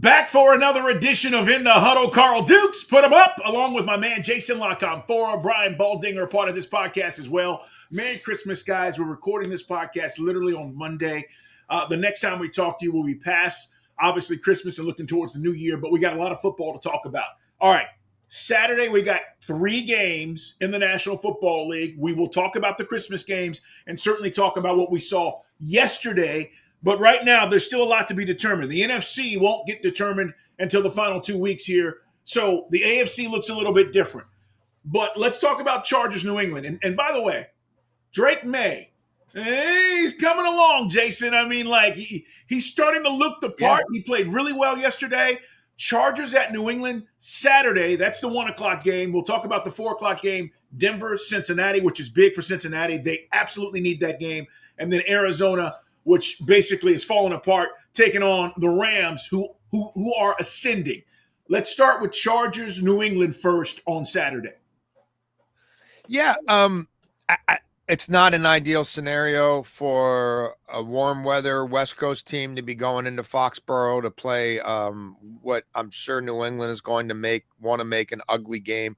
Back for another edition of In the Huddle. Carl Dukes, put him up, along with my man Jason La Canfora, Brian Baldinger, part of this podcast as well. Merry Christmas, guys. We're recording this podcast literally on Monday. The next time we talk to you will be past, obviously, Christmas and looking towards the new year, but we got a lot of football to talk about. All right, Saturday we got 3 games in the National Football League. We will talk about the Christmas games and certainly talk about what we saw yesterday. But right now, there's still a lot to be determined. The NFC won't get determined until the final 2 weeks here. So the AFC looks a little bit different. But let's talk about Chargers New England. And by the way, Drake May, he's coming along, Jason. I mean, like, he's starting to look the part. Yeah. He played really well yesterday. Chargers at New England Saturday. That's the 1 o'clock game. We'll talk about the 4 o'clock game, Denver, Cincinnati, which is big for Cincinnati. They absolutely need that game. And then Arizona, which basically is falling apart, taking on the Rams, who are ascending. Let's start with Chargers, New England first on Saturday. Yeah, it's not an ideal scenario for a warm weather West Coast team to be going into Foxborough to play what I'm sure New England is going to want to make an ugly game.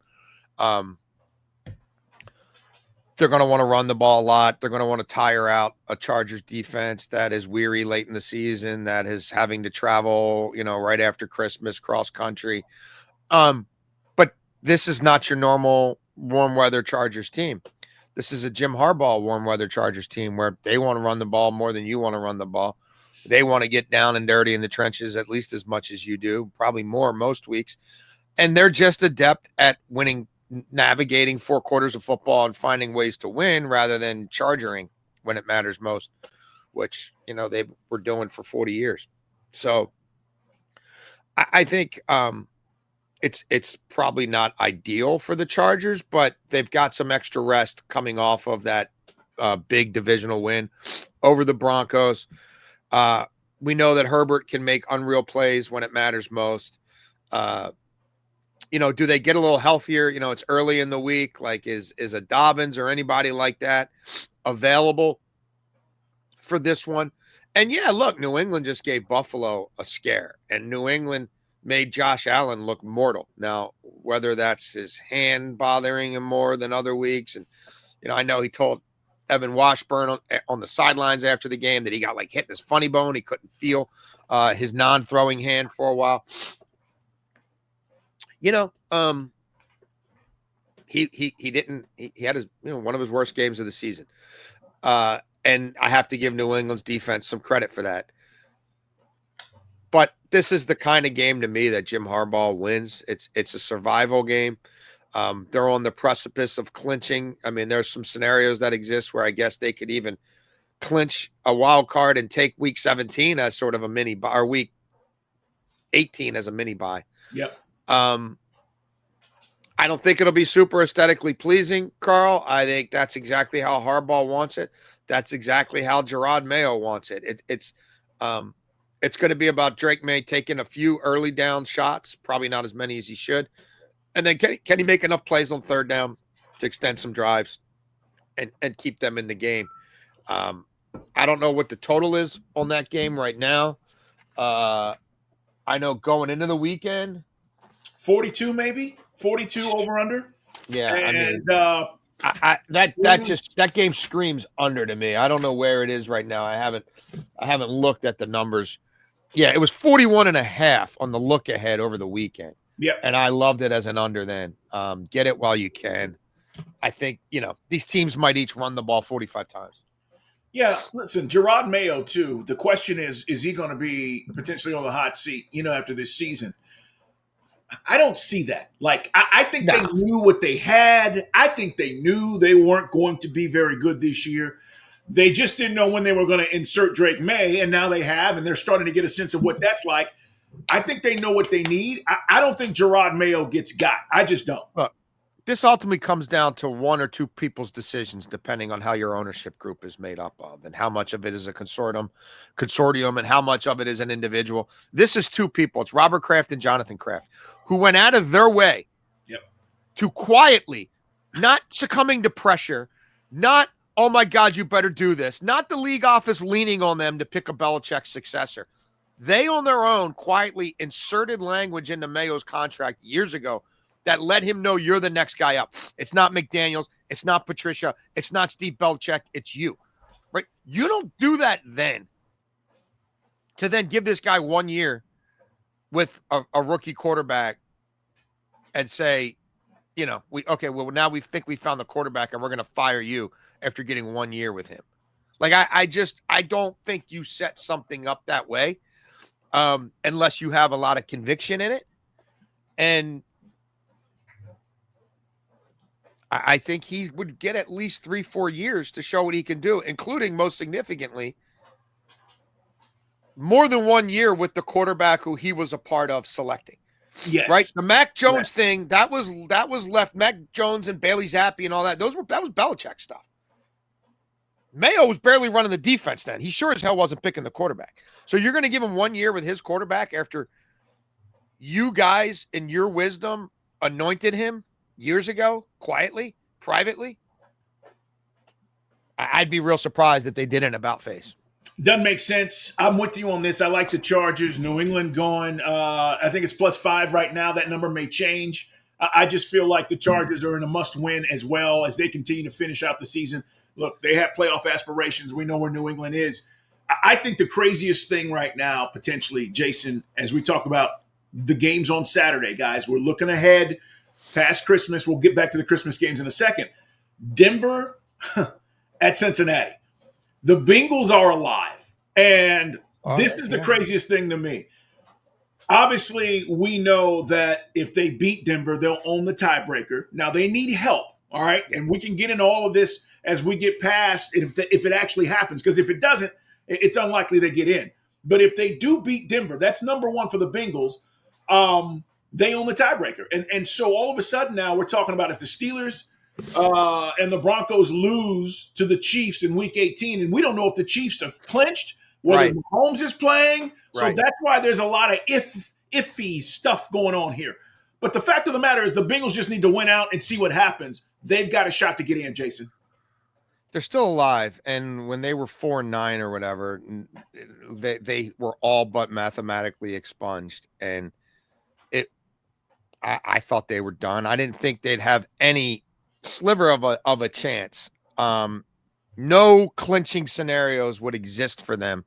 They're going to want to run the ball a lot. They're going to want to tire out a Chargers defense that is weary late in the season, that is having to travel, right after Christmas, cross country. But this is not your normal warm weather Chargers team. This is a Jim Harbaugh warm weather Chargers team where they want to run the ball more than you want to run the ball. They want to get down and dirty in the trenches at least as much as you do, probably more most weeks. And they're just adept at navigating 4 quarters of football and finding ways to win rather than charging when it matters most, which, they were doing for 40 years. So I think it's probably not ideal for the Chargers, but they've got some extra rest coming off of that big divisional win over the Broncos. We know that Herbert can make unreal plays when it matters most. Do they get a little healthier? It's early in the week. Like, is a Dobbins or anybody like that available for this one? And yeah, look, New England just gave Buffalo a scare, and New England made Josh Allen look mortal. Now, whether that's his hand bothering him more than other weeks, and I know he told Evan Washburn on the sidelines after the game that he got hit in his funny bone. He couldn't feel his non-throwing hand for a while. He had his, one of his worst games of the season. And I have to give New England's defense some credit for that. But this is the kind of game to me that Jim Harbaugh wins. It's a survival game. They're on the precipice of clinching. I mean, there's some scenarios that exist where I guess they could even clinch a wild card and take week 17 as sort of a mini bye, or week 18 as a mini bye. Yep. I don't think it'll be super aesthetically pleasing, Carl. I think that's exactly how Harbaugh wants it. That's exactly how Gerard Mayo wants it. It's going to be about Drake May taking a few early down shots, probably not as many as he should. And then can he make enough plays on third down to extend some drives and keep them in the game? I don't know what the total is on that game right now. I know going into the weekend, 42 maybe 42 over under. Yeah, and that game screams under to me. I don't know where it is right now. I haven't looked at the numbers. Yeah, it was 41.5 on the look ahead over the weekend. Yeah, and I loved it as an under. Then get it while you can. I think these teams might each run the ball 45 times. Yeah, listen, Gerard Mayo, too. The question is he going to be potentially on the hot seat, after this season? I don't see that. I think they knew what they had. I think they knew they weren't going to be very good this year. They just didn't know when they were going to insert Drake May, and now they have, and they're starting to get a sense of what that's like. I think they know what they need. I don't think Gerard Mayo gets got. I just don't. Look, this ultimately comes down to 1 or 2 people's decisions, depending on how your ownership group is made up of and how much of it is a consortium and how much of it is an individual. This is 2 people. It's Robert Kraft and Jonathan Kraft, who went out of their way to quietly, not succumbing to pressure, not, oh my God, you better do this, not the league office leaning on them to pick a Belichick successor. They on their own quietly inserted language into Mayo's contract years ago that let him know you're the next guy up. It's not McDaniels. It's not Patricia. It's not Steve Belichick. It's you, right? You don't do that then to then give this guy 1 year with a rookie quarterback and say, now we think we found the quarterback and we're going to fire you after getting 1 year with him. Like, I don't think you set something up that way unless you have a lot of conviction in it. And I think he would get at least 3-4 years to show what he can do, including, most significantly, more than 1 year with the quarterback who he was a part of selecting. Yes. Right? The Mac Jones thing, that was left. Mac Jones and Bailey Zappi and all that. That was Belichick stuff. Mayo was barely running the defense then. He sure as hell wasn't picking the quarterback. So you're going to give him 1 year with his quarterback after you guys, in your wisdom, anointed him years ago, quietly, privately? I'd be real surprised if they did an about face. Doesn't make sense. I'm with you on this. I like the Chargers. New England going. I think it's +5 right now. That number may change. I just feel like the Chargers are in a must-win as well as they continue to finish out the season. Look, they have playoff aspirations. We know where New England is. I think the craziest thing right now, potentially, Jason, as we talk about the games on Saturday, guys, we're looking ahead past Christmas. We'll get back to the Christmas games in a second. Denver at Cincinnati. The Bengals are alive. And this is the craziest thing to me. Obviously, we know that if they beat Denver, they'll own the tiebreaker. Now, they need help, all right? And we can get into all of this as we get past if it actually happens. Because if it doesn't, it's unlikely they get in. But if they do beat Denver, that's number one for the Bengals. They own the tiebreaker. And so all of a sudden now we're talking about if the Steelers and the Broncos lose to the Chiefs in Week 18, and we don't know if the Chiefs have clinched, whether Mahomes is playing. So that's why there's a lot of iffy stuff going on here. But the fact of the matter is the Bengals just need to win out and see what happens. They've got a shot to get in, Jason. They're still alive, and when they were 4-9 or whatever, they were all but mathematically expunged, and I thought they were done. I didn't think they'd have any sliver of a chance. No clinching scenarios would exist for them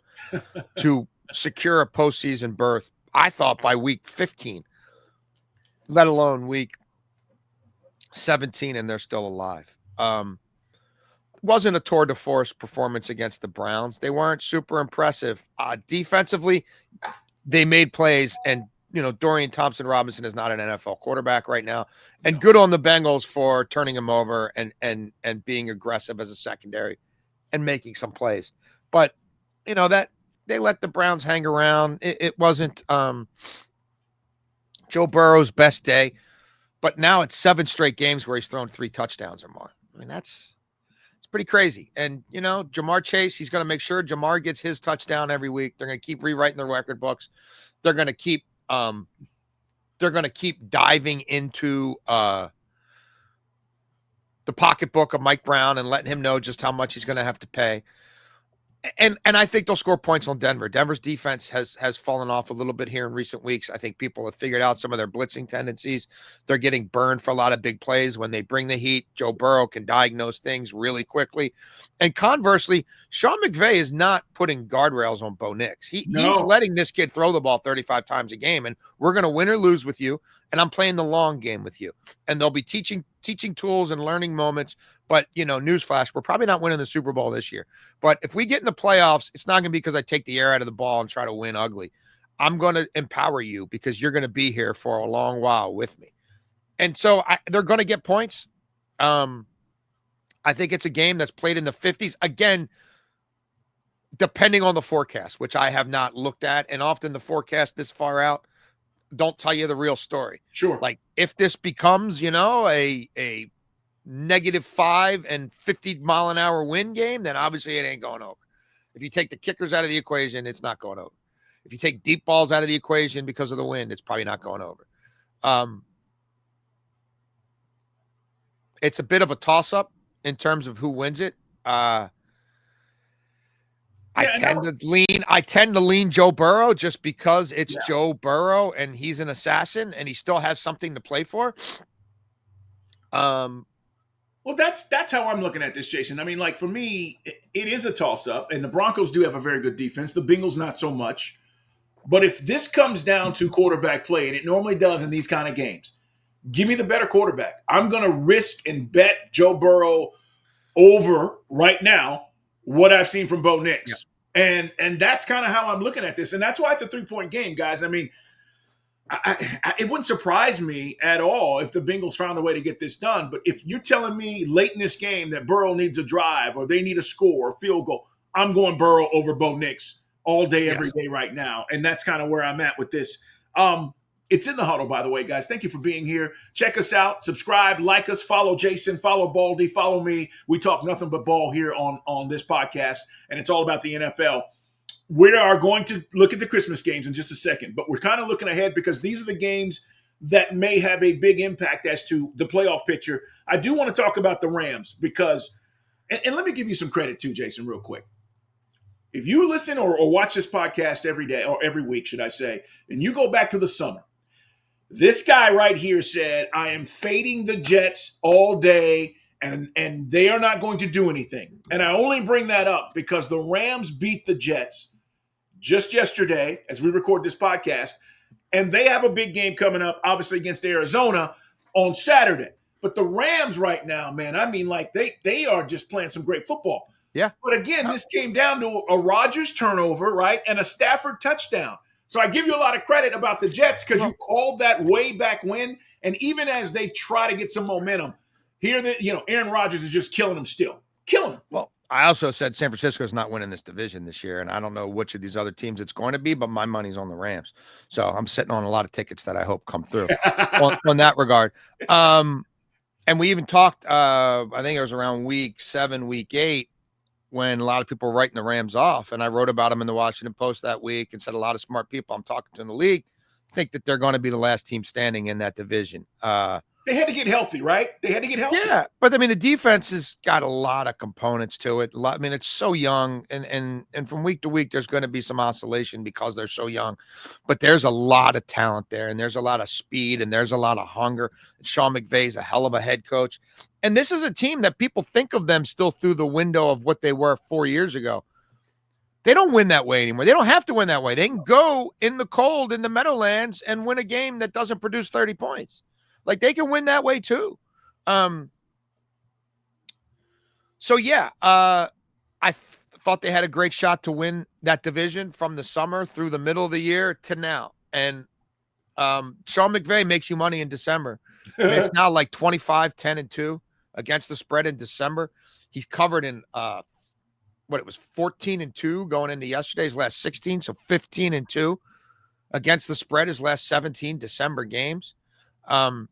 to secure a postseason berth. I thought by week 15, let alone week 17, and they're still alive. Wasn't a tour de force performance against the Browns. They weren't super impressive. Defensively, they made plays, and Dorian Thompson-Robinson is not an NFL quarterback right now. And good on the Bengals for turning him over and being aggressive as a secondary and making some plays. But that they let the Browns hang around. It wasn't Joe Burrow's best day, but now it's 7 straight games where he's thrown 3 touchdowns or more. I mean, it's pretty crazy. And, Jamar Chase, he's going to make sure Jamar gets his touchdown every week. They're going to keep rewriting their record books. They're going to keep diving into the pocketbook of Mike Brown and letting him know just how much he's going to have to pay. And I think they'll score points on Denver. Denver's defense has fallen off a little bit here in recent weeks. I think people have figured out some of their blitzing tendencies. They're getting burned for a lot of big plays. When they bring the heat, Joe Burrow can diagnose things really quickly. And conversely, Sean McVay is not putting guardrails on Bo Nix. He's letting this kid throw the ball 35 times a game, and we're going to win or lose with you, and I'm playing the long game with you. And they'll be teaching tools and learning moments. But, newsflash, we're probably not winning the Super Bowl this year. But if we get in the playoffs, it's not going to be because I take the air out of the ball and try to win ugly. I'm going to empower you because you're going to be here for a long while with me. And so they're going to get points. I think it's a game that's played in the 50s. Again, depending on the forecast, which I have not looked at. And often the forecast this far out don't tell you the real story. Sure. Like if this becomes, a -5 and 50-mile-an-hour wind game, then obviously it ain't going over. If you take the kickers out of the equation, it's not going over. If you take deep balls out of the equation because of the wind, it's probably not going over. It's a bit of a toss-up in terms of who wins it. I tend to lean Joe Burrow just because it's Joe Burrow and he's an assassin and he still has something to play for. Well, that's how I'm looking at this, Jason. I mean, like for me, it is a toss-up, and the Broncos do have a very good defense. The Bengals not so much. But if this comes down to quarterback play, and it normally does in these kind of games, give me the better quarterback. I'm going to risk and bet Joe Burrow over right now what I've seen from Bo Nix. Yeah. And that's kind of how I'm looking at this. And that's why it's a 3-point game, guys. I mean, it wouldn't surprise me at all if the Bengals found a way to get this done. But if you're telling me late in this game that Burrow needs a drive or they need a score or field goal, I'm going Burrow over Bo Nix all day, every day right now. And that's kind of where I'm at with this. It's in the huddle, by the way, guys. Thank you for being here. Check us out. Subscribe, like us, follow Jason, follow Baldy, follow me. We talk nothing but ball here on this podcast, and it's all about the NFL. We are going to look at the Christmas games in just a second, but we're kind of looking ahead because these are the games that may have a big impact as to the playoff picture. I do want to talk about the Rams because, and let me give you some credit too, Jason, real quick. If you listen or watch this podcast every day or every week, should I say, and you go back to the summer, this guy right here said, I am fading the Jets all day and they are not going to do anything. And I only bring that up because the Rams beat the Jets just yesterday as we record this podcast, and they have a big game coming up, obviously against Arizona on Saturday. But the Rams right now, man, I mean, like they are just playing some great football. Yeah. But again, this came down to a Rodgers turnover, right, and a Stafford touchdown. So I give you a lot of credit about the Jets because you called that way back when, and even as they try to get some momentum, here that Aaron Rodgers is just killing them still. Killing them. Well, I also said San Francisco's not winning this division this year, and I don't know which of these other teams it's going to be, but my money's on the Rams. So I'm sitting on a lot of tickets that I hope come through on that regard. And we even talked, I think it was around week 7, week 8, when a lot of people were writing the Rams off, and I wrote about them in the Washington Post that week and said a lot of smart people I'm talking to in the league think that they're going to be the last team standing in that division. They had to get healthy, right? They had to get healthy. Yeah, but I mean, the defense has got a lot of components to it. I mean, it's so young, and from week to week, there's going to be some oscillation because they're so young. But there's a lot of talent there, and there's a lot of speed, and there's a lot of hunger. Sean McVay's a hell of a head coach. And this is a team that people think of them still through the window of what they were 4 years ago. They don't win that way anymore. They don't have to win that way. They can go in the cold in the Meadowlands and win a game that doesn't produce 30 points. Like, they can win that way too. So yeah, I thought they had a great shot to win that division from the summer through the middle of the year to now. And Sean McVay makes you money in December. I mean, it's now like 25-10-2 against the spread in December. He's covered in it was 14-2 going into yesterday's last 16, so 15-2 against the spread his last 17 December games. And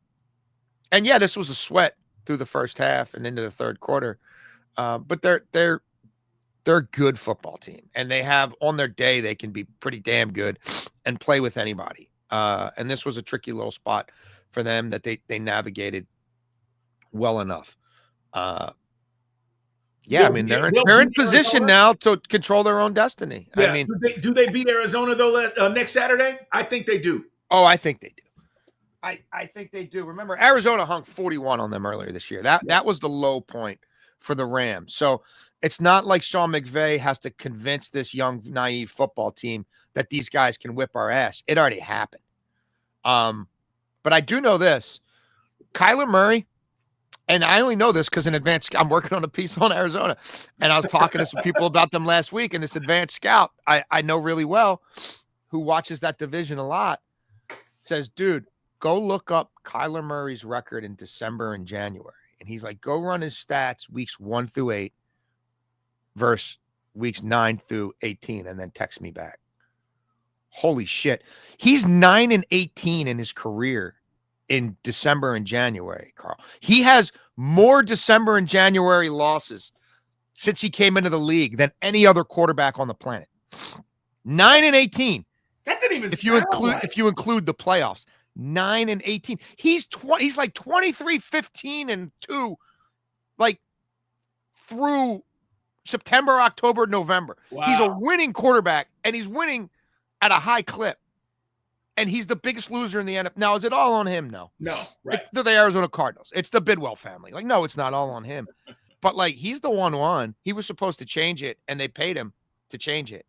yeah, this was a sweat through the first half and into the third quarter. But they're a good football team, and they have on their day, they can be pretty damn good and play with anybody. And this was a tricky little spot for them that they navigated well enough. Yeah, I mean, they're in position now to control their own destiny. Yeah. I mean, do they beat Arizona though next Saturday? I think they do. Oh, I think they do. I think they do. Remember, Arizona hung 41 on them earlier this year. That was the low point for the Rams. So it's not like Sean McVay has to convince this young, naive football team that these guys can whip our ass. It already happened. But I do know this. Kyler Murray, and I only know this because in advance, I'm working on a piece on Arizona, and I was talking to some people about them last week, and this advanced scout I know really well, who watches that division a lot, says, dude, go look up Kyler Murray's record in December and January. And he's like, go run his stats weeks 1 through 8 versus weeks 9 through 18, and then text me back. Holy shit. He's 9-18 in his career in December and January, Carl. He has more December and January losses since he came into the league than any other quarterback on the planet. 9-18. That didn't even if you include the playoffs. 9-18. He's like 23-15-2, like through September, October, November. Wow. He's a winning quarterback, and he's winning at a high clip. And he's the biggest loser in the NFL. Now, is it all on him? No. No, right. They're the Arizona Cardinals. It's the Bidwell family. Like, no, it's not all on him. But, like, he's the 1-1. He was supposed to change it, and they paid him to change it.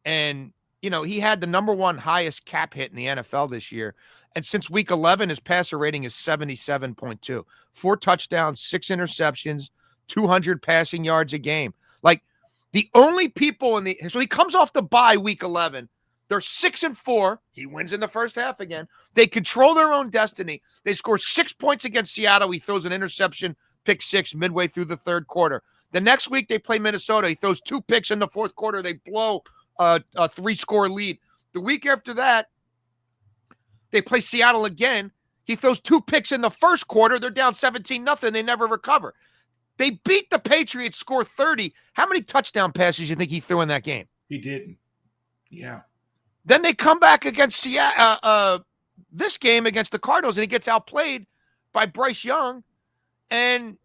And, you know, he had the number one highest cap hit in the NFL this year. And since week 11, his passer rating is 77.2. 4 touchdowns, 6 interceptions, 200 passing yards a game. Like, the only people so he comes off the bye week 11. They're 6-4. He wins in the first half again. They control their own destiny. They score 6 points against Seattle. He throws an interception, pick 6 midway through the third quarter. The next week they play Minnesota. He throws 2 picks in the fourth quarter. They blow a 3-score lead. The week after that, they play Seattle again. He throws 2 picks in the first quarter. They're down 17-0. They never recover. They beat the Patriots, score 30. How many touchdown passes do you think he threw in that game? He didn't. Yeah. Then they come back against Seattle, this game against the Cardinals, and he gets outplayed by Bryce Young. And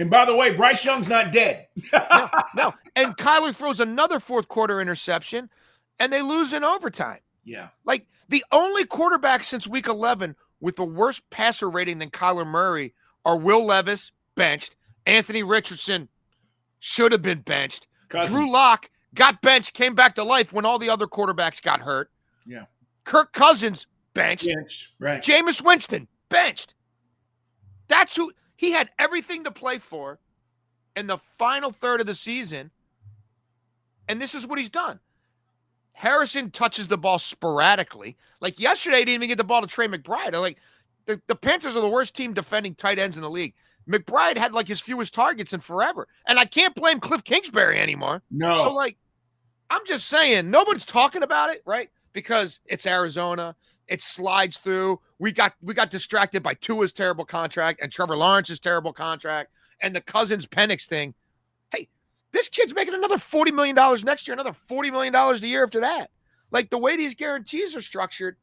by the way, Bryce Young's not dead. no. And Kyler throws another fourth quarter interception, and they lose in overtime. Yeah. Like, the only quarterback since week 11 with the worst passer rating than Kyler Murray are Will Levis, benched. Anthony Richardson should have been benched. Drew Lock got benched, came back to life when all the other quarterbacks got hurt. Yeah. Kirk Cousins, benched. Right. Jameis Winston, benched. That's who he had everything to play for in the final third of the season. And this is what he's done. Harrison touches the ball sporadically. Like yesterday, he didn't even get the ball to Trey McBride. Like the Panthers are the worst team defending tight ends in the league. McBride had like his fewest targets in forever. And I can't blame Cliff Kingsbury anymore. No. So, like, I'm just saying, nobody's talking about it, right? Because it's Arizona. It slides through. We got distracted by Tua's terrible contract and Trevor Lawrence's terrible contract and the Cousins Penix thing. Hey, this kid's making another $40 million next year, another $40 million the year after that. Like, the way these guarantees are structured.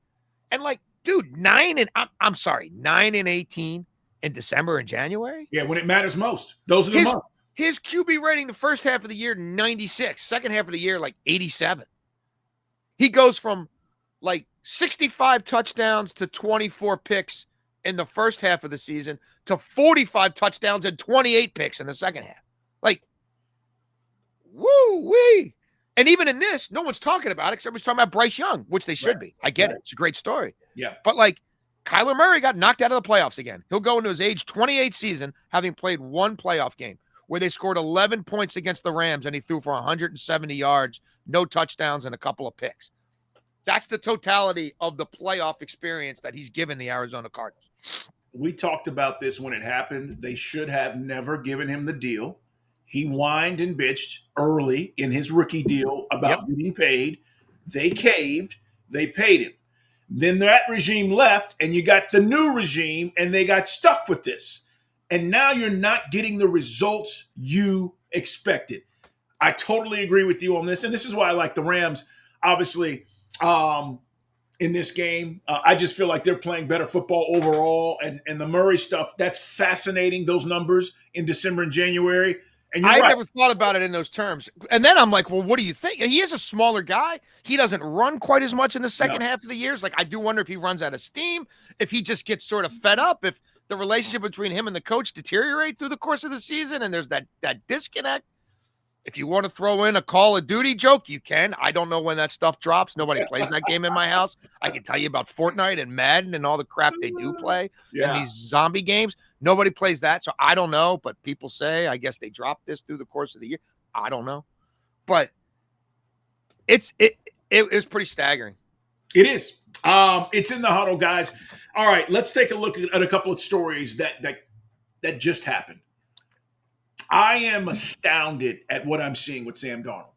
And, like, dude, 9 and 18 in December and January? Yeah, when it matters most. Those are the months. His QB rating the first half of the year, 96. Second half of the year, like 87. He goes from like 65 touchdowns to 24 picks in the first half of the season to 45 touchdowns and 28 picks in the second half. Like, woo-wee. And even in this, no one's talking about it because everybody's talking about Bryce Young, which they should be. I get it. It's a great story. Yeah. But, like, Kyler Murray got knocked out of the playoffs again. He'll go into his age 28 season having played one playoff game where they scored 11 points against the Rams and he threw for 170 yards, no touchdowns, and a couple of picks. That's the totality of the playoff experience that he's given the Arizona Cardinals. We talked about this when it happened. They should have never given him the deal. He whined and bitched early in his rookie deal about getting paid. They caved. They paid him. Then that regime left, and you got the new regime, and they got stuck with this. And now you're not getting the results you expected. I totally agree with you on this, and this is why I like the Rams, obviously, in this game. I just feel like they're playing better football overall, and the Murray stuff, that's fascinating, those numbers in December and January. And I never thought about it in those terms. And then I'm like, well, what do you think? He is a smaller guy. He doesn't run quite as much in the second half of the years. Like, I do wonder if he runs out of steam, if he just gets sort of fed up, if the relationship between him and the coach deteriorate through the course of the season and there's that disconnect. If you want to throw in a Call of Duty joke, you can. I don't know when that stuff drops. Nobody plays that game in my house. I can tell you about Fortnite and Madden and all the crap they do play in these zombie games. Nobody plays that, so I don't know. But people say, I guess they dropped this through the course of the year. I don't know. But it is pretty staggering. It is. It's in the huddle, guys. All right, let's take a look at a couple of stories that just happened. I am astounded at what I'm seeing with Sam Darnold.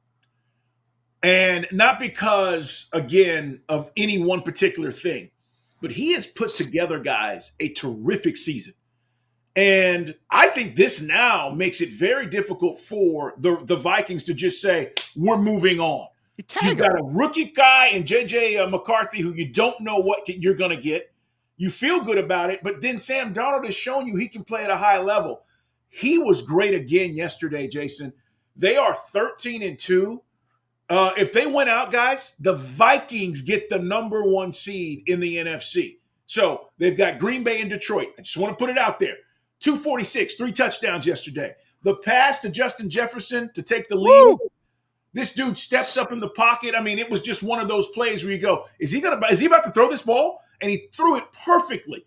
And not because, again, of any one particular thing, but he has put together, guys, a terrific season. And I think this now makes it very difficult for the Vikings to just say, we're moving on. You've got a rookie guy in J.J. McCarthy who you don't know what you're going to get. You feel good about it, but then Sam Darnold has shown you he can play at a high level. He was great again yesterday, Jason. They are 13-2. If they win out, guys, the Vikings get the number 1 seed in the NFC. So they've got Green Bay and Detroit. I just want to put it out there. 246, 3 touchdowns yesterday. The pass to Justin Jefferson to take the lead. Woo! This dude steps up in the pocket. I mean, it was just one of those plays where you go, is he about to throw this ball? And he threw it perfectly.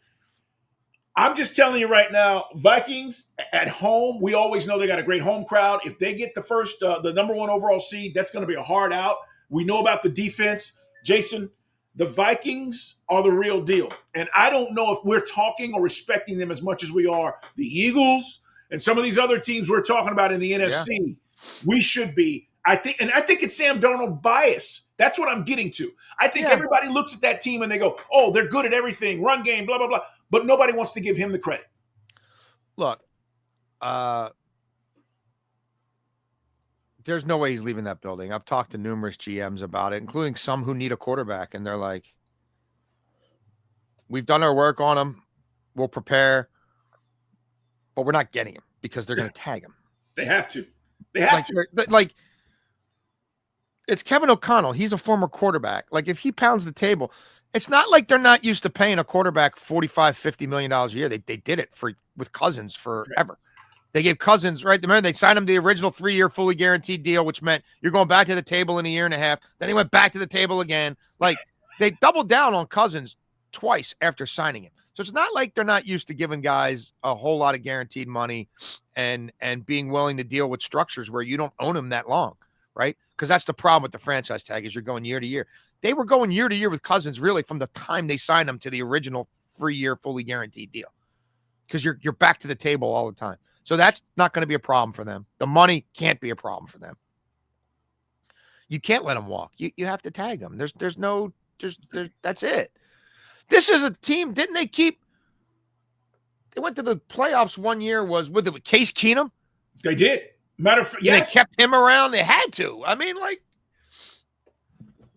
I'm just telling you right now, Vikings at home, we always know they got a great home crowd. If they get the number 1 overall seed, that's going to be a hard out. We know about the defense. Jason, the Vikings are the real deal. And I don't know if we're talking or respecting them as much as we are the Eagles and some of these other teams we're talking about in the NFC. Yeah. We should be. I think it's Sam Darnold bias. That's what I'm getting to. I think everybody looks at that team and they go, oh, they're good at everything, run game, blah, blah, blah. But nobody wants to give him the credit. Look, there's no way he's leaving that building. I've talked to numerous GMs about it, including some who need a quarterback. And they're like, we've done our work on him. We'll prepare. But we're not getting him because they're going to tag him. They have to. They have to. It's Kevin O'Connell. He's a former quarterback. Like, if he pounds the table, it's not like they're not used to paying a quarterback $45-50 million a year. They did it with Cousins forever. They gave Cousins, right? Remember, they signed him to the original 3-year fully guaranteed deal, which meant you're going back to the table in a year and a half. Then he went back to the table again. Like, they doubled down on Cousins twice after signing him. So it's not like they're not used to giving guys a whole lot of guaranteed money and being willing to deal with structures where you don't own them that long, right? Because that's the problem with the franchise tag is you're going year to year. They were going year to year with Cousins really from the time they signed him to the original 3-year fully guaranteed deal. Because you're back to the table all the time. So that's not going to be a problem for them. The money can't be a problem for them. You can't let them walk. You have to tag them. There's that's it. This is a team. Didn't they they went to the playoffs one year with Case Keenum? They did. Matter of fact, yes. They kept him around. They had to. I mean, like,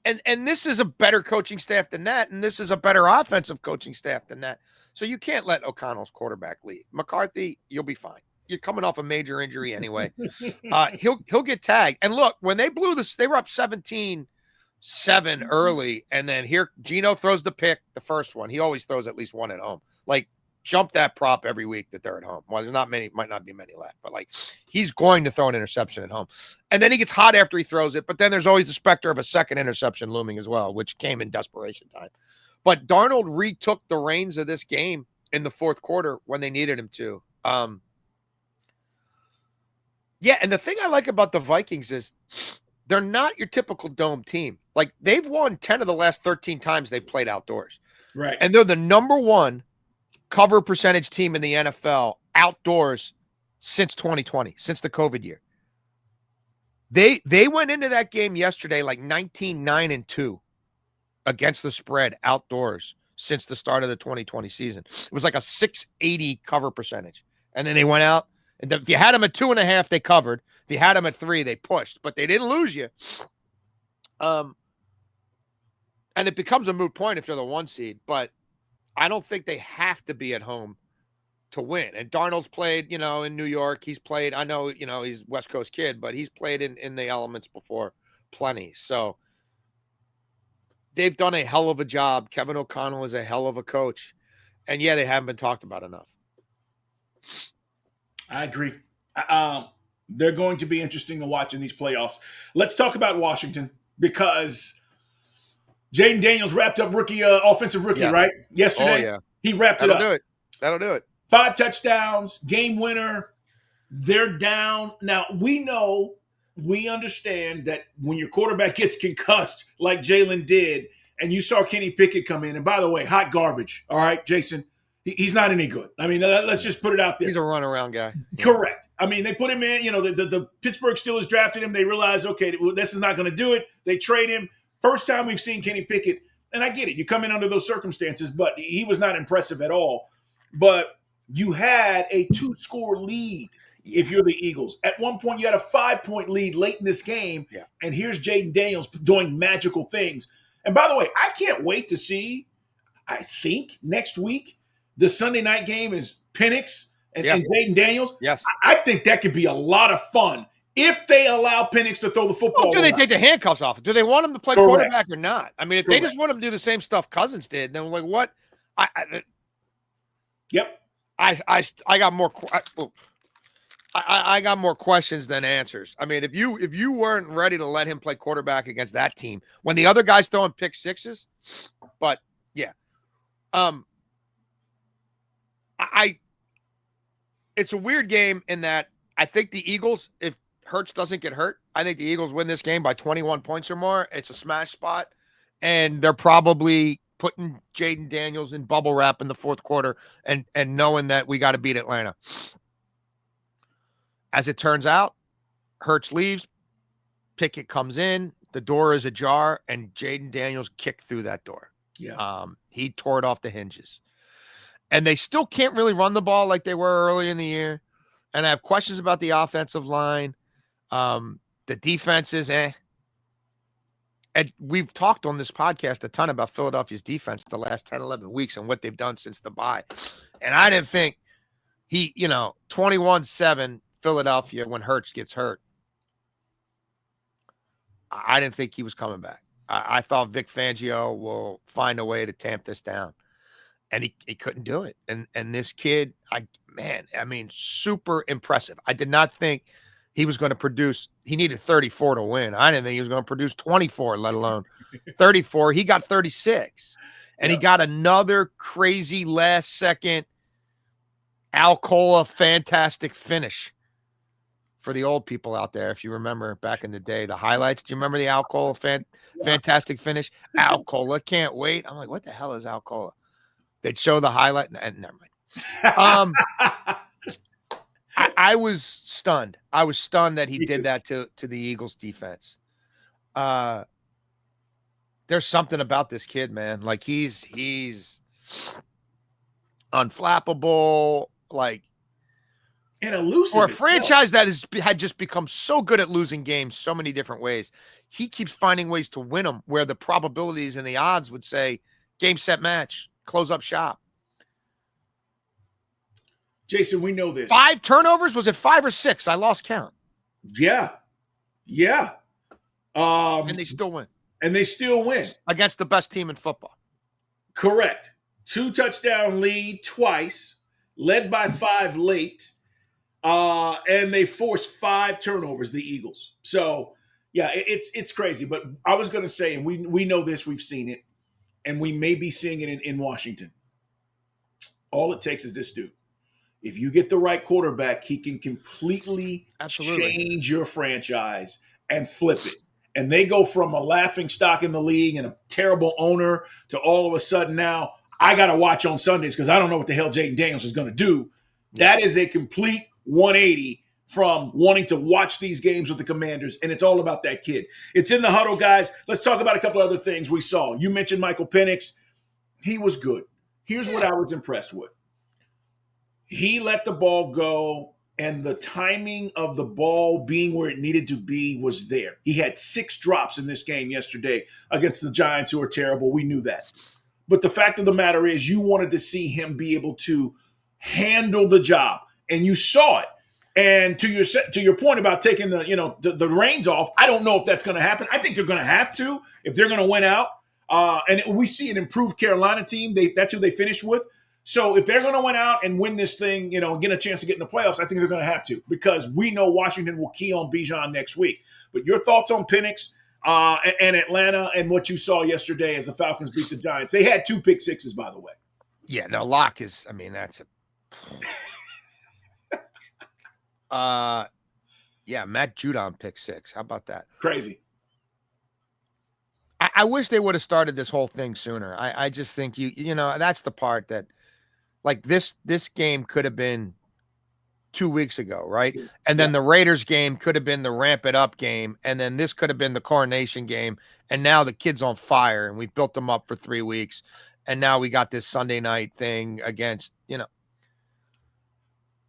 and this is a better coaching staff than that, and this is a better offensive coaching staff than that. So you can't let O'Connell's quarterback leave. McCarthy, you'll be fine. You're coming off a major injury anyway. He'll get tagged. And look, when they blew this, they were up 17-7 early, and then here Gino throws the pick, the first one. He always throws at least one at home. Like, jump that prop every week that they're at home. Well, there's might not be many left, but like he's going to throw an interception at home. And then he gets hot after he throws it, but then there's always the specter of a second interception looming as well, which came in desperation time. But Darnold retook the reins of this game in the fourth quarter when they needed him to. Yeah, and the thing I like about the Vikings is they're not your typical dome team. Like, they've won 10 of the last 13 times they've played outdoors. Right. And they're the number 1 cover percentage team in the NFL outdoors since 2020, since the COVID year. They went into that game yesterday like 19-9-2 against the spread outdoors since the start of the 2020 season. It was like a 680 cover percentage. And then they went out, and if you had them at 2.5, they covered. If you had them at 3, they pushed, but they didn't lose you. And it becomes a moot point if you're the 1 seed, but I don't think they have to be at home to win. And Darnold's played, in New York. He's played, I know, he's West Coast kid, but he's played in the elements before plenty. So they've done a hell of a job. Kevin O'Connell is a hell of a coach. And yeah, they haven't been talked about enough. I agree. They're going to be interesting to watch in these playoffs. Let's talk about Washington because Jayden Daniels wrapped up offensive rookie, right? Yesterday, he wrapped it up. That'll do it. 5 touchdowns, game winner. They're down. Now, we understand that when your quarterback gets concussed like Jalen did, and you saw Kenny Pickett come in, and by the way, hot garbage, all right, Jason? He's not any good. I mean, let's just put it out there. He's a runaround guy. Correct. I mean, they put him in, the Pittsburgh Steelers drafted him. They realized, okay, this is not going to do it. They trade him. First time we've seen Kenny Pickett, and I get it. You come in under those circumstances, but he was not impressive at all. But you had a 2-score lead if you're the Eagles. At one point, you had a 5-point lead late in this game, and here's Jayden Daniels doing magical things. And by the way, I can't wait to see, I think, next week, the Sunday night game is Penix and Jayden Daniels. Yes. I think that could be a lot of fun if they allow Penix to throw the football. Well, do they around. take the handcuffs off? Do they want him to play Correct. quarterback or not? I mean, if they Correct. just want him to do the same stuff Cousins did, then like what? Yep. I got more. I got more questions than answers. I mean, if you weren't ready to let him play quarterback against that team when the other guy's throwing pick sixes, but yeah, it's a weird game in that I think the Eagles, if Hurts doesn't get hurt, I think the Eagles win this game by 21 points or more. It's a smash spot, and they're probably putting Jayden Daniels in bubble wrap in the fourth quarter and knowing that we got to beat Atlanta. As it turns out, Hurts leaves, Pickett comes in, the door is ajar, and Jayden Daniels kicked through that door. Yeah. He tore it off the hinges. And they still can't really run the ball like they were early in the year. And I have questions about the offensive line. The defense is And we've talked on this podcast a ton about Philadelphia's defense the last 10, 11 weeks and what they've done since the bye. And I didn't think 21-7 Philadelphia when Hurts gets hurt. I didn't think he was coming back. I thought Vic Fangio will find a way to tamp this down. And he couldn't do it. And this kid, super impressive. I did not think he was going to produce. He needed 34 to win. I didn't think he was going to produce 24, let alone 34. He got 36. And he got another crazy last second Alcola fantastic finish for the old people out there. If you remember back in the day, the highlights. Do you remember the Alcola fantastic finish? Alcola can't wait. I'm like, what the hell is Alcola? They'd show the highlight. And never mind. I was stunned. I was stunned that he did that to the Eagles defense. There's something about this kid, man. Like he's unflappable, like and elusive. For a franchise that had just become so good at losing games so many different ways, he keeps finding ways to win them where the probabilities and the odds would say game, set, match, close up shop. Jason, we know this. 5 turnovers? Was it 5 or 6? I lost count. Yeah. And they still win. Against the best team in football. Correct. 2 touchdown lead twice, led by 5 late. And they forced 5 turnovers, the Eagles. So, yeah, it's crazy. But I was going to say, and we know this, we've seen it, and we may be seeing it in Washington. All it takes is this dude. If you get the right quarterback, he can completely change your franchise and flip it. And they go from a laughing stock in the league and a terrible owner to all of a sudden now, I got to watch on Sundays because I don't know what the hell Jayden Daniels is going to do. That is a complete 180 from wanting to watch these games with the Commanders, and it's all about that kid. It's in the huddle, guys. Let's talk about a couple other things we saw. You mentioned Michael Penix. He was good. Here's what I was impressed with. He let the ball go, and the timing of the ball being where it needed to be was there. He had 6 drops in this game yesterday against the Giants, who are terrible. We knew that. But the fact of the matter is you wanted to see him be able to handle the job, and you saw it. And to your point about taking the reins off, I don't know if that's going to happen. I think they're going to have to if they're going to win out. And we see an improved Carolina team. That's who they finished with. So if they're going to win out and win this thing, get a chance to get in the playoffs, I think they're going to have to because we know Washington will key on Bijan next week. But your thoughts on Penix and Atlanta and what you saw yesterday as the Falcons beat the Giants? They had 2 pick sixes, by the way. Yeah, no, Locke is, that's a Matt Judon pick 6. How about that? Crazy. I wish they would have started this whole thing sooner. I just think that's the part that like this game could have been 2 weeks ago, right? And then the Raiders game could have been the ramp it up game, and then this could have been the coronation game, and now the kid's on fire, and we built them up for 3 weeks, and now we got this Sunday night thing against,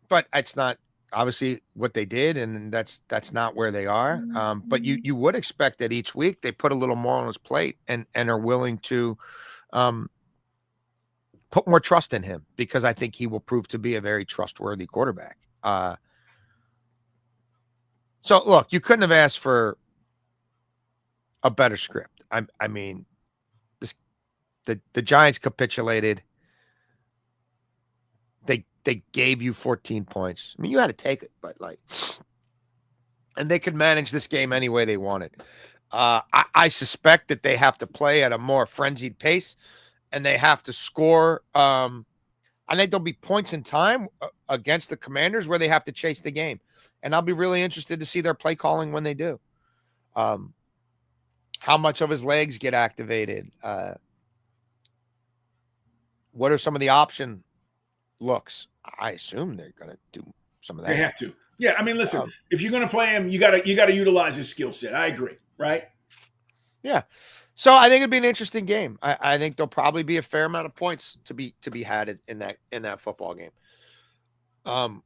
but it's not obviously what they did, and that's not where they are. But you would expect that each week they put a little more on his plate and are willing to put more trust in him because I think he will prove to be a very trustworthy quarterback. So look, you couldn't have asked for a better script. I mean, the Giants capitulated. They gave you 14 points. I mean, you had to take it, but and they could manage this game any way they wanted. I suspect that they have to play at a more frenzied pace, and they have to score. I think there'll be points in time against the Commanders where they have to chase the game, and I'll be really interested to see their play calling when they do. How much of his legs get activated? What are some of the option looks? I assume they're going to do some of that. They have to. Yeah, I mean, listen, if you're going to play him, you got to utilize his skill set. I agree, right? Yeah. So I think it'd be an interesting game. I think there'll probably be a fair amount of points to be had in that football game. I'll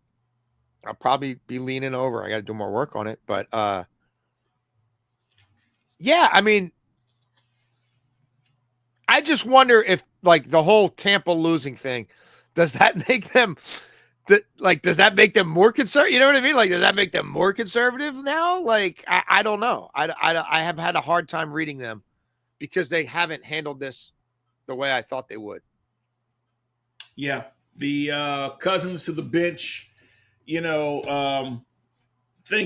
probably be leaning over. I got to do more work on it, but yeah, I mean, I just wonder if the whole Tampa losing thing, does that make them does that make them more conservative? You know what I mean? Does that make them more conservative now? I don't know. I have had a hard time reading them because they haven't handled this the way I thought they would. Yeah. The Cousins to the bench, thing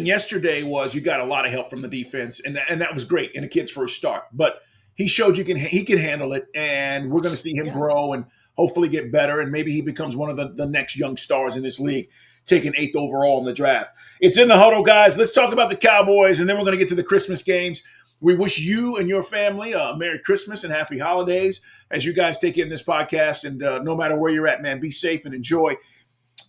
yesterday was you got a lot of help from the defense, and that was great in a kid's first start. But he showed he can handle it, and we're going to see him grow and hopefully get better, and maybe he becomes one of the next young stars in this league, taken 8th overall in the draft. It's in the huddle, guys. Let's talk about the Cowboys, and then we're going to get to the Christmas games. We wish you and your family a Merry Christmas and Happy Holidays as you guys take in this podcast. And no matter where you're at, man, be safe and enjoy.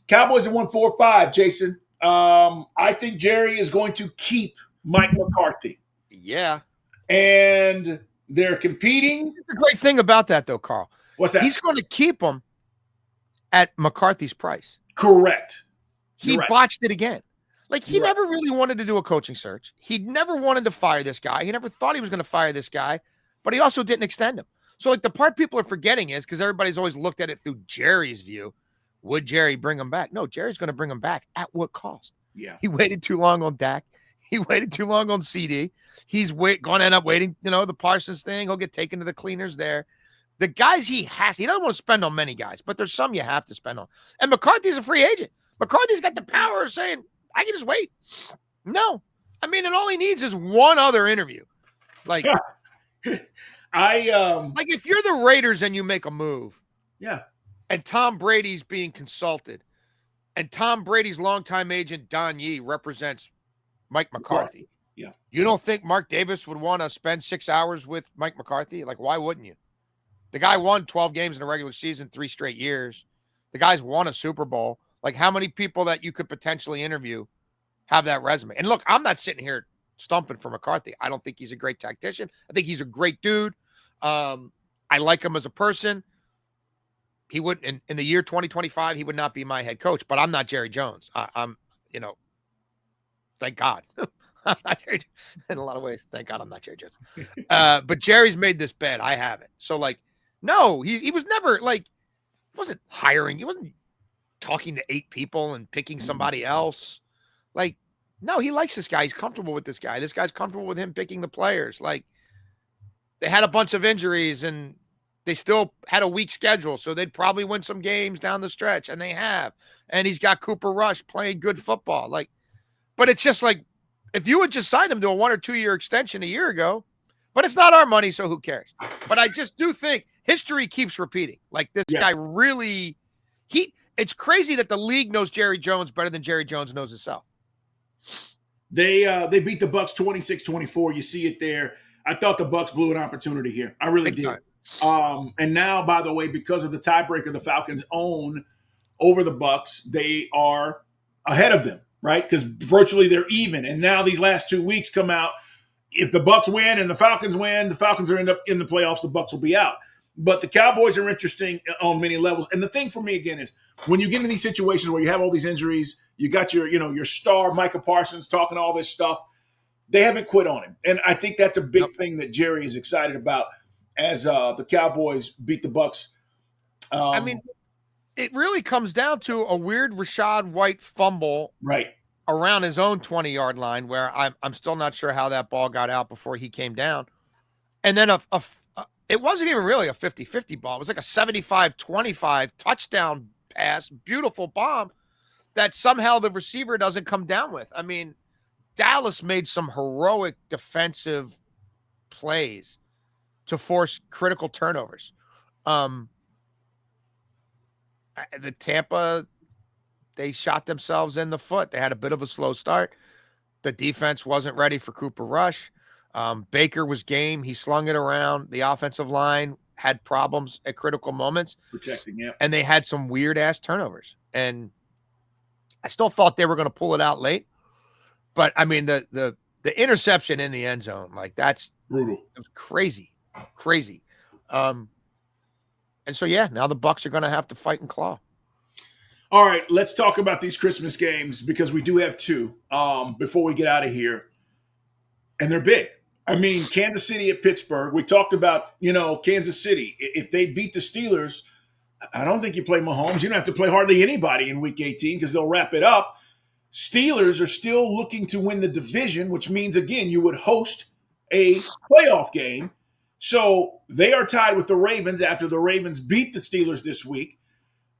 Cowboys have won 4-5, Jason. I think Jerry is going to keep Mike McCarthy. Yeah. And they're competing. The great thing about that, though, Carl. What's that? He's going to keep him at McCarthy's price. Correct. He botched it again. He never really wanted to do a coaching search. He never wanted to fire this guy. He never thought he was going to fire this guy, but he also didn't extend him. So the part people are forgetting is, because everybody's always looked at it through Jerry's view, would Jerry bring him back? No, Jerry's going to bring him back at what cost? Yeah. He waited too long on Dak. He waited too long on CD. He's going to end up waiting, the Parsons thing. He'll get taken to the cleaners there. The guys he doesn't want to spend on many guys, but there's some you have to spend on. And McCarthy's a free agent. McCarthy's got the power of saying, I can just wait. No. I mean, and all he needs is one other interview. If you're the Raiders and you make a move. Yeah. And Tom Brady's being consulted, and Tom Brady's longtime agent, Don Yee, represents Mike McCarthy. Yeah. You don't think Mark Davis would want to spend 6 hours with Mike McCarthy? Why wouldn't you? The guy won 12 games in a regular season 3 straight years. The guy's won a Super Bowl. How many people that you could potentially interview have that resume? And look, I'm not sitting here stumping for McCarthy. I don't think he's a great tactician. I think he's a great dude. I like him as a person. He would, in the year 2025, he would not be my head coach, but I'm not Jerry Jones. I'm thank God. I'm not Jerry, in a lot of ways. Thank God I'm not Jerry Jones. But Jerry's made this bet. I haven't. So no, he was never wasn't hiring. He wasn't talking to 8 people and picking somebody else. No, he likes this guy. He's comfortable with this guy. This guy's comfortable with him picking the players. They had a bunch of injuries and they still had a weak schedule, so they'd probably win some games down the stretch, and they have. And he's got Cooper Rush playing good football. But it's just if you had just signed him to a 1 or 2 year extension a year ago, but it's not our money, so who cares? But I just do think history keeps repeating. This guy really, it's crazy that the league knows Jerry Jones better than Jerry Jones knows himself. They beat the Bucs 26-24. You see it there. I thought the Bucs blew an opportunity here. I really did. And now, by the way, because of the tiebreaker the Falcons own over the Bucs, they are ahead of them, right? Because virtually they're even. And now these last 2 weeks come out. If the Bucs win and the Falcons win, the Falcons are end up in the playoffs. The Bucs will be out. But the Cowboys are interesting on many levels. And the thing for me, again, is when you get in these situations where you have all these injuries, you got your star, Micah Parsons, talking all this stuff, they haven't quit on him. And I think that's a big thing that Jerry is excited about as the Cowboys beat the Bucs. It really comes down to a weird Rachaad White fumble. Right. around his own 20-yard line, where I'm still not sure how that ball got out before he came down. And then it wasn't even really a 50-50 ball. It was like a 75-25 touchdown pass, beautiful bomb that somehow the receiver doesn't come down with. I mean, Dallas made some heroic defensive plays to force critical turnovers. The Tampa, they shot themselves in the foot. They had a bit of a slow start. The defense wasn't ready for Cooper Rush. Baker was game. He slung it around. The offensive line had problems at critical moments. Protecting, yeah. And they had some weird-ass turnovers. And I still thought they were going to pull it out late. But, I mean, the interception in the end zone, like, that's brutal. It was crazy. Crazy. And so, yeah, now the Bucs are going to have to fight and claw. All right, let's talk about these Christmas games because we do have two before we get out of here. And they're big. I mean, Kansas City at Pittsburgh. We talked about, Kansas City. If they beat the Steelers, I don't think you play Mahomes. You don't have to play hardly anybody in Week 18 because they'll wrap it up. Steelers are still looking to win the division, which means, again, you would host a playoff game. So they are tied with the Ravens after the Ravens beat the Steelers this week.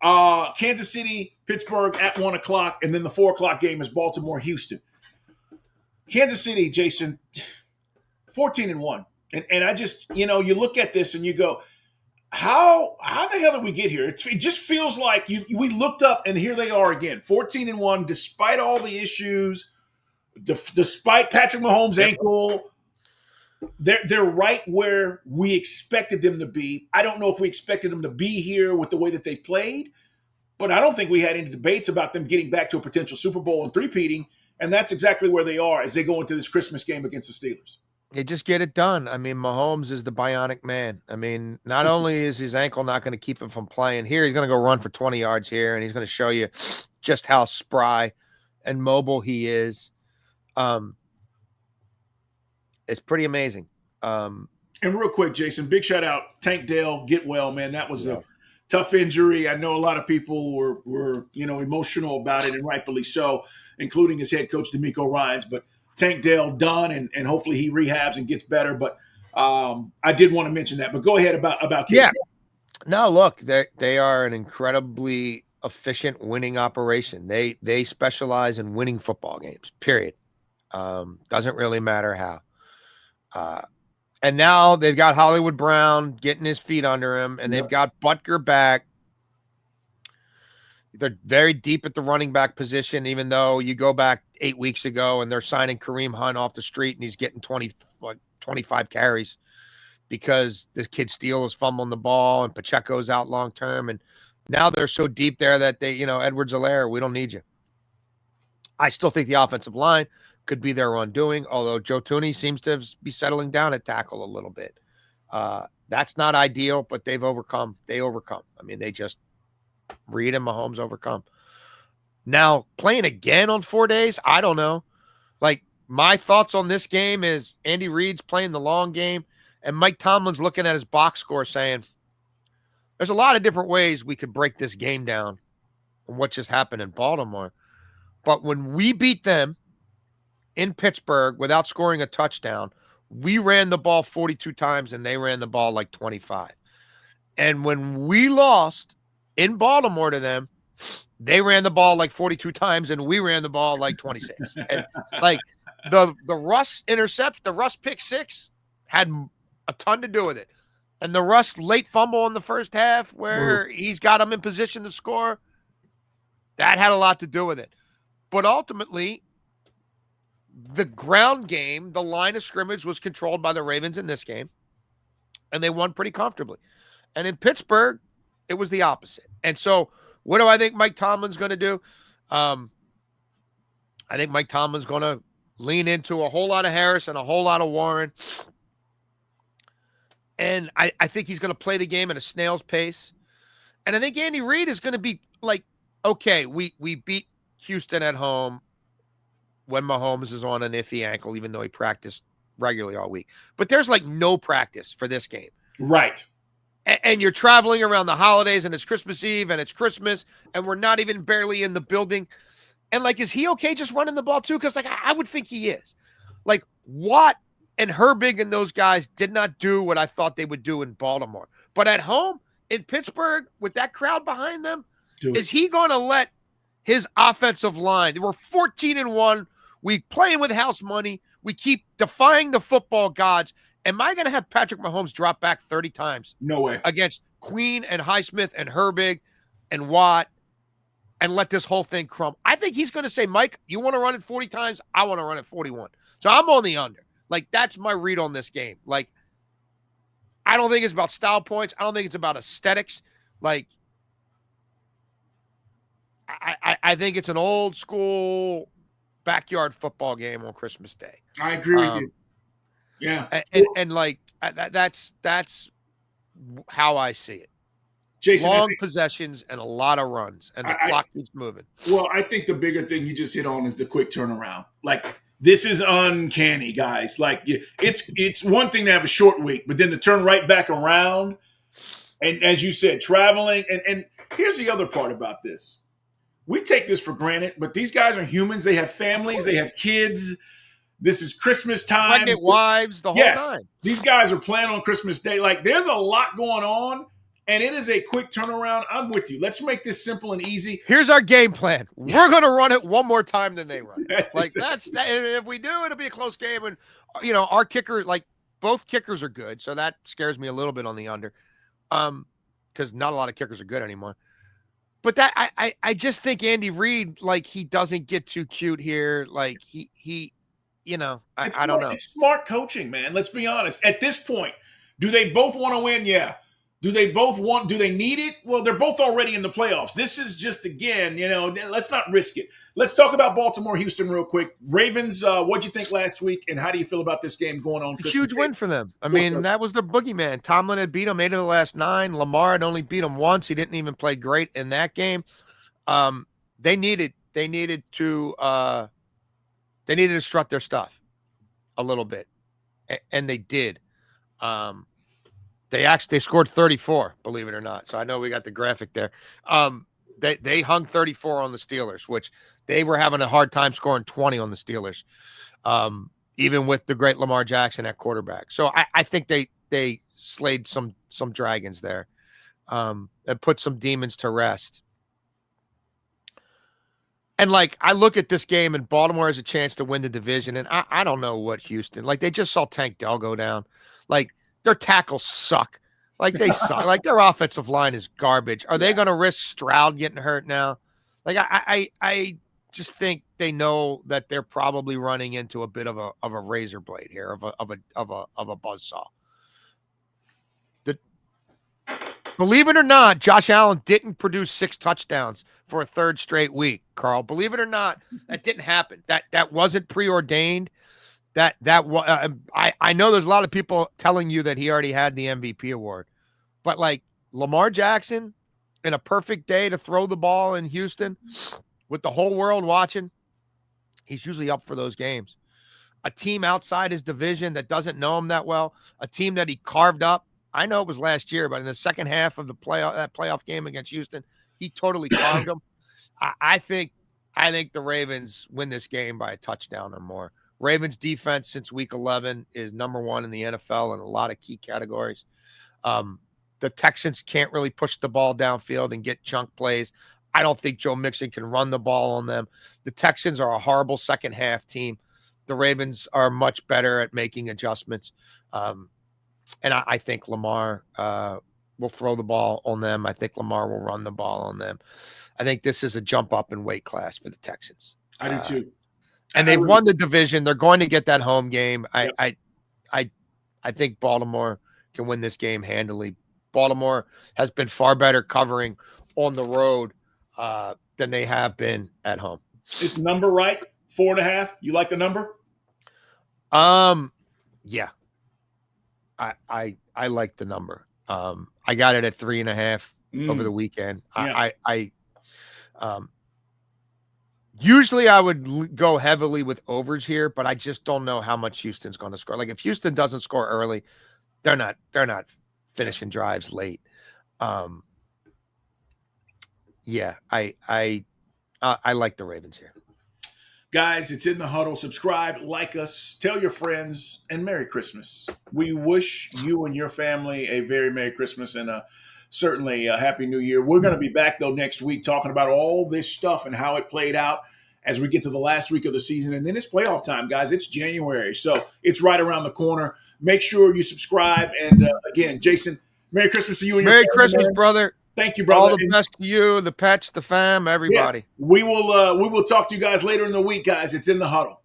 Kansas City, Pittsburgh at 1 o'clock, and then the 4 o'clock game is Baltimore-Houston. Kansas City, Jason, 14-1. And I just, you look at this and you go, how the hell did we get here? It just feels like we looked up and here they are again, 14-1, despite all the issues, despite Patrick Mahomes' ankle. They're right where we expected them to be. I don't know if we expected them to be here with the way that they've played, but I don't think we had any debates about them getting back to a potential Super Bowl and three-peating, and that's exactly where they are as they go into this Christmas game against the Steelers. They just get it done. I mean, Mahomes is the bionic man. I mean, not only is his ankle not going to keep him from playing here, he's going to go run for 20 yards here, and he's going to show you just how spry and mobile he is. It's pretty amazing. And real quick, Jason, big shout out, Tank Dell, get well, man. That was a tough injury. I know a lot of people were emotional about it, and rightfully so, including his head coach, DeMeco Ryans. But Tank Dell done, and hopefully he rehabs and gets better. But I did want to mention that. But go ahead about KC. Yeah. No, look, they are an incredibly efficient winning operation. They specialize in winning football games, period. Doesn't really matter how. And now they've got Hollywood Brown getting his feet under him, and they've got Butker back. They're very deep at the running back position, even though you go back 8 weeks ago and they're signing Kareem Hunt off the street and he's getting 25 carries because this kid Steele is fumbling the ball and Pacheco's out long-term. And now they're so deep there that they, Edwards-Helaire, we don't need you. I still think the offensive line could be their undoing, although Joe Thuney seems to be settling down at tackle a little bit. That's not ideal, but they've overcome. They overcome. I mean, they just Reed and Mahomes overcome. Now, playing again on 4 days, I don't know. Like, my thoughts on this game is Andy Reid's playing the long game, and Mike Tomlin's looking at his box score saying, there's a lot of different ways we could break this game down on what just happened in Baltimore. But when we beat them in Pittsburgh without scoring a touchdown, we ran the ball 42 times and they ran the ball like 25. And when we lost in Baltimore to them, they ran the ball like 42 times and we ran the ball like 26. And like the Russ the Russ pick six had a ton to do with it. And the Russ late fumble in the first half where he's got him in position to score, that had a lot to do with it. But ultimately, the ground game, the line of scrimmage was controlled by the Ravens in this game, and they won pretty comfortably. And in Pittsburgh, it was the opposite. And so what do I think Mike Tomlin's going to do? I think Mike Tomlin's going to lean into a whole lot of Harris and a whole lot of Warren. And I think he's going to play the game at a snail's pace. And I think Andy Reid is going to be like, okay, we beat Houston at home when Mahomes is on an iffy ankle, even though he practiced regularly all week. But there's like no practice for this game. Right. And you're traveling around the holidays, and it's Christmas Eve, and it's Christmas, and we're not even barely in the building. And like, is he okay just running the ball too? Because like I would think he is. Like Watt and Herbig and those guys did not do what I thought they would do in Baltimore. But at home in Pittsburgh with that crowd behind them, is he going to let his offensive line? We're 14-1. We playing with house money. We keep defying the football gods. Am I going to have Patrick Mahomes drop back 30 times? No way. Against Queen and Highsmith and Herbig and Watt and let this whole thing crumble? I think he's going to say, Mike, you want to run it 40 times? I want to run it 41. So I'm on the under. Like, that's my read on this game. Like, I don't think it's about style points. I don't think it's about aesthetics. Like, I think it's an old school backyard football game on Christmas Day. I agree with you. Yeah. And like, that's how I see it. Jason, long possessions and a lot of runs, and the clock keeps moving. Well, I think the bigger thing you just hit on is the quick turnaround. Like, this is uncanny, guys. Like, it's one thing to have a short week, but then to turn right back around, and as you said, traveling. And here's the other part about this. We take this for granted, but these guys are humans. They have families. They have kids. This is Christmas time. Pregnant wives, the whole time. These guys are playing on Christmas Day. Like, there's a lot going on, and it is a quick turnaround. I'm with you. Let's make this simple and easy. Here's our game plan. We're going to run it one more time than they run. And if we do, it'll be a close game. And, you know, our kicker, like, both kickers are good, so that scares me a little bit on the under, because not a lot of kickers are good anymore. But that I just think Andy Reid, like, he doesn't get too cute here. Like, he you know, I don't know. It's smart coaching, man. Let's be honest. At this point, do they both want to win? Yeah. Do they need it? Well, they're both already in the playoffs. This is just, again, you know, let's not risk it. Let's talk about Baltimore, Houston real quick. Ravens, what'd you think last week, and how do you feel about this game going on? A huge win for them. I mean, that was the boogeyman. Tomlin had beat them 8 of the last 9. Lamar had only beat them once. He didn't even play great in that game. They needed to strut their stuff a little bit, and they did. They scored 34, believe it or not. So I know we got the graphic there. They hung 34 on the Steelers, which they were having a hard time scoring 20 on the Steelers, even with the great Lamar Jackson at quarterback. So I think they slayed some dragons there, and put some demons to rest. And, like, I look at this game, and Baltimore has a chance to win the division, and I don't know what Houston. Like, they just saw Tank Dell go down. Like, their tackles suck. Like, they suck. Like, their offensive line is garbage. Are they going to risk Stroud getting hurt now? Like, I just think they know that they're probably running into a bit of a razor blade here, of a buzzsaw. Believe it or not, Josh Allen didn't produce 6 touchdowns for a third straight week, Carl. Believe it or not, that didn't happen. That wasn't preordained. I know there's a lot of people telling you that he already had the MVP award, but like Lamar Jackson in a perfect day to throw the ball in Houston with the whole world watching, he's usually up for those games. A team outside his division that doesn't know him that well, a team that he carved up. I know it was last year, but in the second half of that playoff game against Houston, he totally carved them. I think the Ravens win this game by a touchdown or more. Ravens defense since week 11 is number 1 in the NFL in a lot of key categories. The Texans can't really push the ball downfield and get chunk plays. I don't think Joe Mixon can run the ball on them. The Texans are a horrible second half team. The Ravens are much better at making adjustments. And I think Lamar will throw the ball on them. I think Lamar will run the ball on them. I think this is a jump up in weight class for the Texans. I do too. And they've won the division. They're going to get that home game. I think Baltimore can win this game handily. Baltimore has been far better covering on the road than they have been at home. Is the number right? 4.5. You like the number? Yeah. I like the number. I got it at 3.5 over the weekend. Yeah. Usually I would go heavily with overs here, but I just don't know how much Houston's going to score. Like, if Houston doesn't score early, they're not finishing drives late. Yeah, I'm I like the Ravens here. Guys, it's in the huddle. Subscribe, like us, tell your friends, and Merry Christmas. We wish you and your family a very Merry Christmas and certainly a Happy New Year. We're going to be back, though, next week talking about all this stuff and how it played out as we get to the last week of the season. And then it's playoff time, guys. It's January, so it's right around the corner. Make sure you subscribe. And again, Jason, Merry Christmas to you and your Merry family, Christmas, man. brother. Thank you, brother. All the best to you, the pets, the fam, everybody. Yeah, we will talk to you guys later in the week, guys. It's in the huddle.